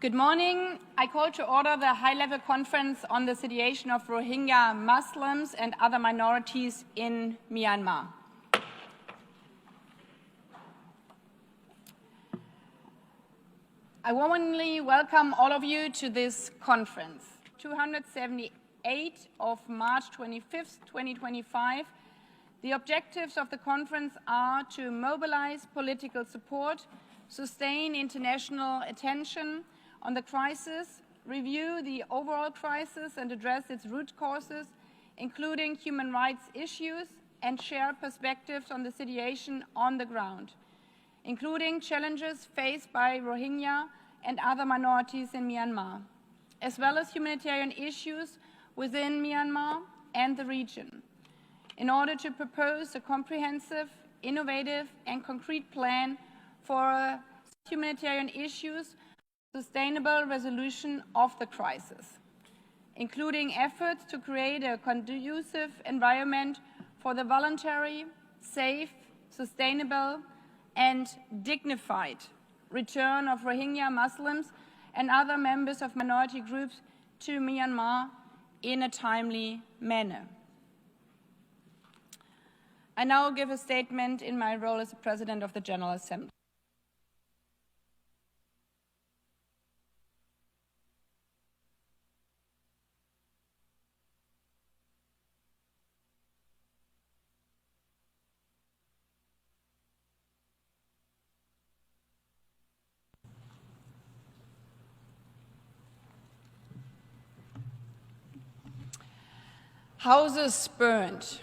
Good morning. I call to order the high-level conference on the situation of Rohingya Muslims and other minorities in Myanmar. I warmly welcome all of you to this conference. 278 of March 25th, 2025. The objectives of the conference are to mobilize political support, sustain international attention on the crisis, review the overall crisis and address its root causes, including human rights issues, and share perspectives on the situation on the ground, including challenges faced by Rohingya and other minorities in Myanmar, as well as humanitarian issues within Myanmar and the region, in order to propose a comprehensive, innovative, and concrete plan for humanitarian issues, sustainable resolution of the crisis, including efforts to create a conducive environment for the voluntary, safe, sustainable, and dignified return of Rohingya Muslims and other members of minority groups to Myanmar in a timely manner. I now give a statement in my role as the President of the General Assembly. Houses burned,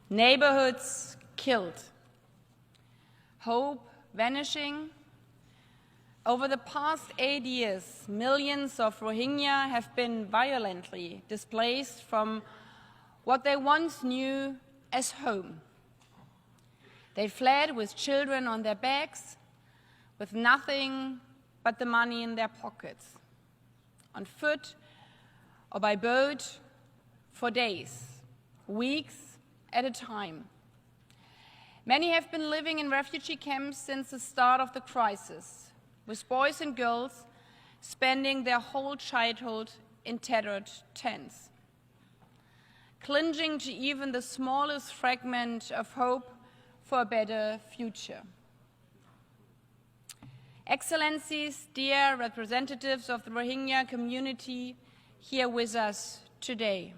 neighborhoods killed, hope vanishing. Over the past 8 years, millions of Rohingya have been violently displaced from what they once knew as home. They fled with children on their backs, with nothing but the money in their pockets, on foot or by boat, for days, weeks at a time. Many have been living in refugee camps since the start of the crisis, with boys and girls spending their whole childhood in tattered tents, clinging to even the smallest fragment of hope for a better future. Excellencies, dear representatives of the Rohingya community here with us today,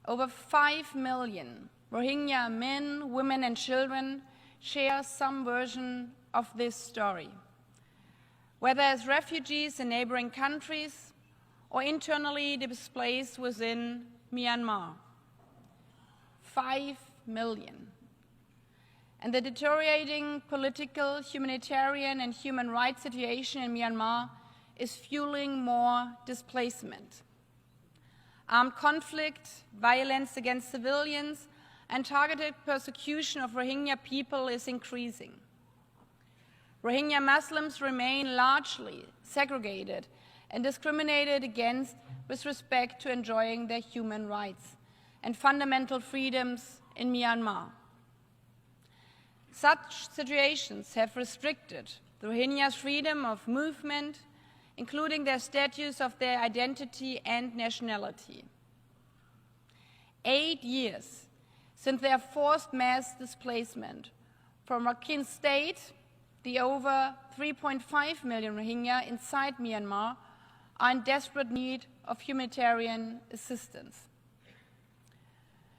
over 5 million Rohingya men, women, and children share some version of this story, whether as refugees in neighboring countries or internally displaced within Myanmar. 5 million. And the deteriorating political, humanitarian, and human rights situation in Myanmar is fueling more displacement. Armed conflict, violence against civilians, and targeted persecution of Rohingya people is increasing. Rohingya Muslims remain largely segregated and discriminated against with respect to enjoying their human rights and fundamental freedoms in Myanmar. Such situations have restricted the Rohingyas' freedom of movement, including their status of their identity and nationality. 8 years since their forced mass displacement from Rakhine State, the over 3.5 million Rohingya inside Myanmar are in desperate need of humanitarian assistance.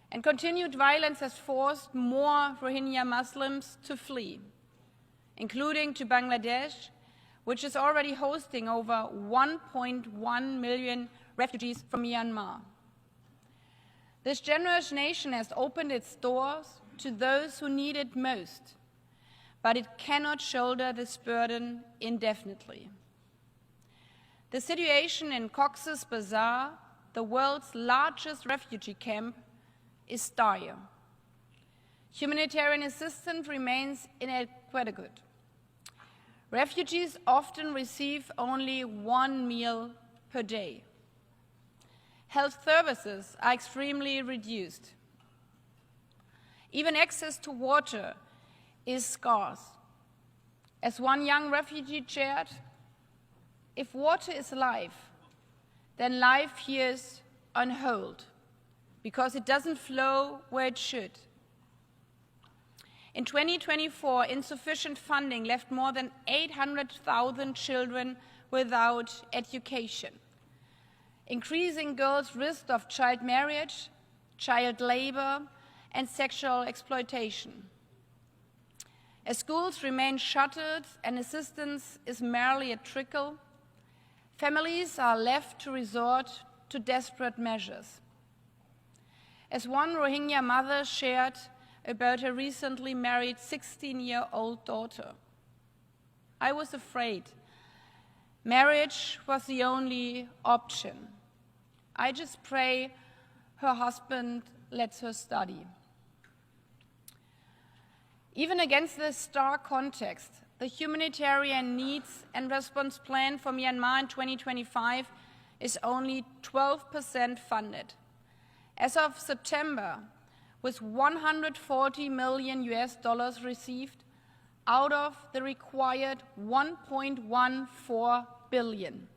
And continued violence has forced more Rohingya Muslims to flee, including to Bangladesh, which is already hosting over 1.1 million refugees from Myanmar. This generous nation has opened its doors to those who need it most, but it cannot shoulder this burden indefinitely. The situation in Cox's Bazar, the world's largest refugee camp, is dire. Humanitarian assistance remains inadequate. Refugees often receive only 1 meal per day. Health services are extremely reduced. Even access to water is scarce. As one young refugee shared, If water is life, then life here is on hold because it doesn't flow where it should. In 2024, insufficient funding left more than 800,000 children without education, increasing girls' risk of child marriage, child labor, and sexual exploitation. As schools remain shuttered and assistance is merely a trickle, families are left to resort to desperate measures. As one Rohingya mother shared about her recently married 16-year-old daughter, "I was afraid. Marriage was the only option. I just pray her husband lets her study." Even against this stark context, the humanitarian needs and response plan for Myanmar in 2025 is only 12% funded. As of September, with $140 million received out of the required $1.14 billion.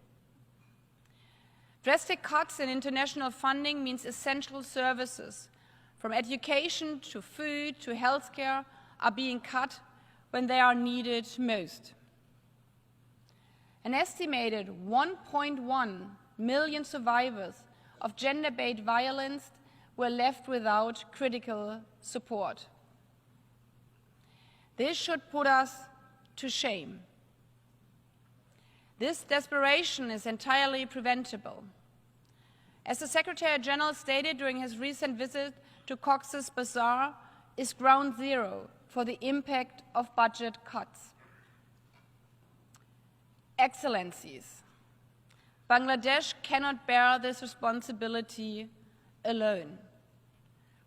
Drastic cuts in international funding means essential services, from education to food to healthcare, are being cut when they are needed most. An estimated 1.1 million survivors of gender-based violence were left without critical support. This should put us to shame. This desperation is entirely preventable. As the Secretary General stated during his recent visit to Cox's Bazar, is ground zero for the impact of budget cuts. Excellencies, Bangladesh cannot bear this responsibility alone.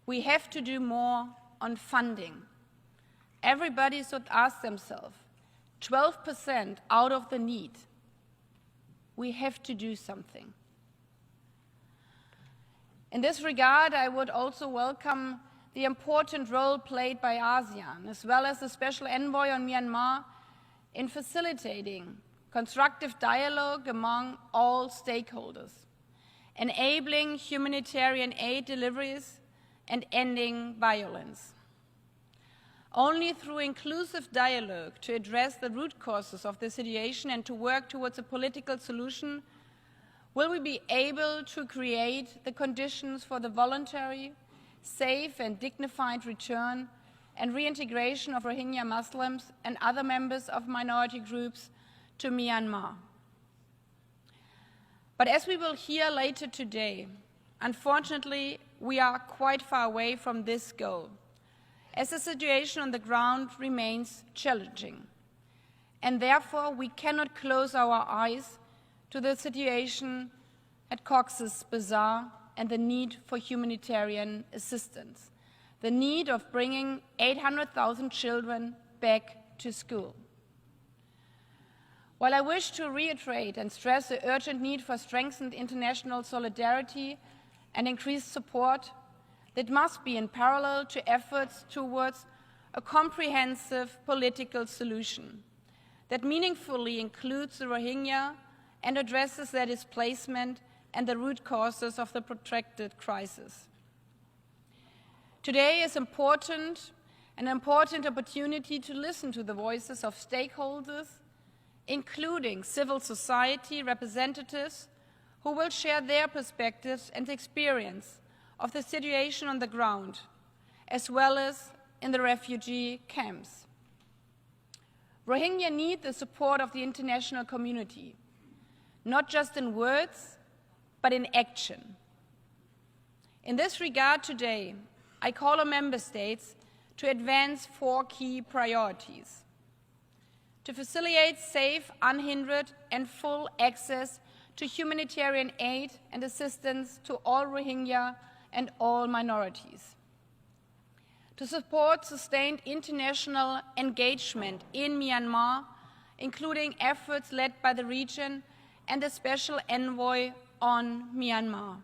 We have to do more on funding. Everybody should ask themselves, 12% out of the need. We have to do something. In this regard, I would also welcome the important role played by ASEAN, as well as the Special Envoy on Myanmar, in facilitating constructive dialogue among all stakeholders, enabling humanitarian aid deliveries, and ending violence. Only through inclusive dialogue to address the root causes of the situation and to work towards a political solution will we be able to create the conditions for the voluntary, safe and dignified return and reintegration of Rohingya Muslims and other members of minority groups to Myanmar. But as we will hear later today, unfortunately, we are quite far away from this goal, as the situation on the ground remains challenging. And therefore, we cannot close our eyes to the situation at Cox's Bazar and the need for humanitarian assistance, the need of bringing 800,000 children back to school. While I wish to reiterate and stress the urgent need for strengthened international solidarity and increased support, that must be in parallel to efforts towards a comprehensive political solution that meaningfully includes the Rohingya and addresses their displacement and the root causes of the protracted crisis. Today is an important opportunity to listen to the voices of stakeholders, including civil society representatives who will share their perspectives and experience of the situation on the ground, as well as in the refugee camps. Rohingya need the support of the international community, not just in words, but in action. In this regard today, I call on Member States to advance 4 key priorities: to facilitate safe, unhindered, and full access to humanitarian aid and assistance to all Rohingya and all minorities; to support sustained international engagement in Myanmar, including efforts led by the region and the Special Envoy on Myanmar;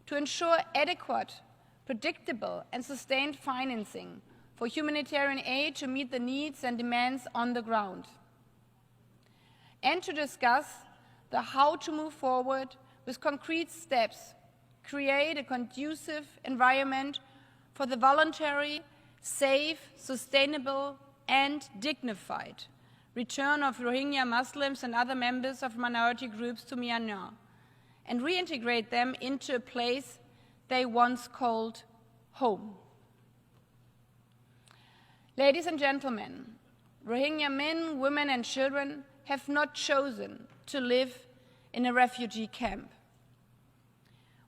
to ensure adequate, predictable, and sustained financing for humanitarian aid to meet the needs and demands on the ground; and to discuss the how to move forward with concrete steps, create a conducive environment for the voluntary, safe, sustainable, and dignified return of Rohingya Muslims and other members of minority groups to Myanmar, and reintegrate them into a place they once called home. Ladies and gentlemen, Rohingya men, women, and children have not chosen to live in a refugee camp.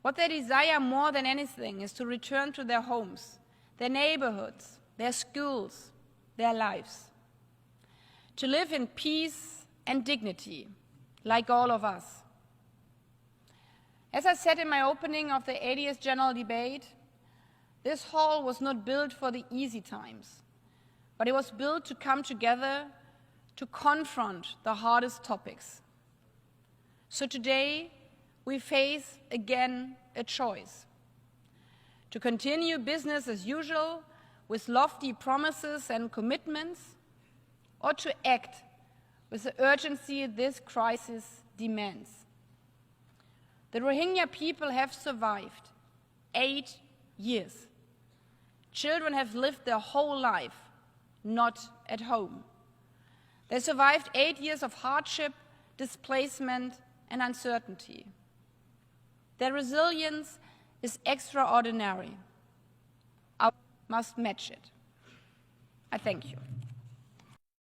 What they desire more than anything is to return to their homes, their neighborhoods, their schools, their lives. To live in peace and dignity, like all of us. As I said in my opening of the 80th General Debate, this hall was not built for the easy times, but it was built to come together to confront the hardest topics. So today, we face again a choice: to continue business as usual with lofty promises and commitments, or to act with the urgency this crisis demands. The Rohingya people have survived 8 years. Children have lived their whole life not at home. They survived 8 years of hardship, displacement, and uncertainty. Their resilience is extraordinary. We must match it. I thank you.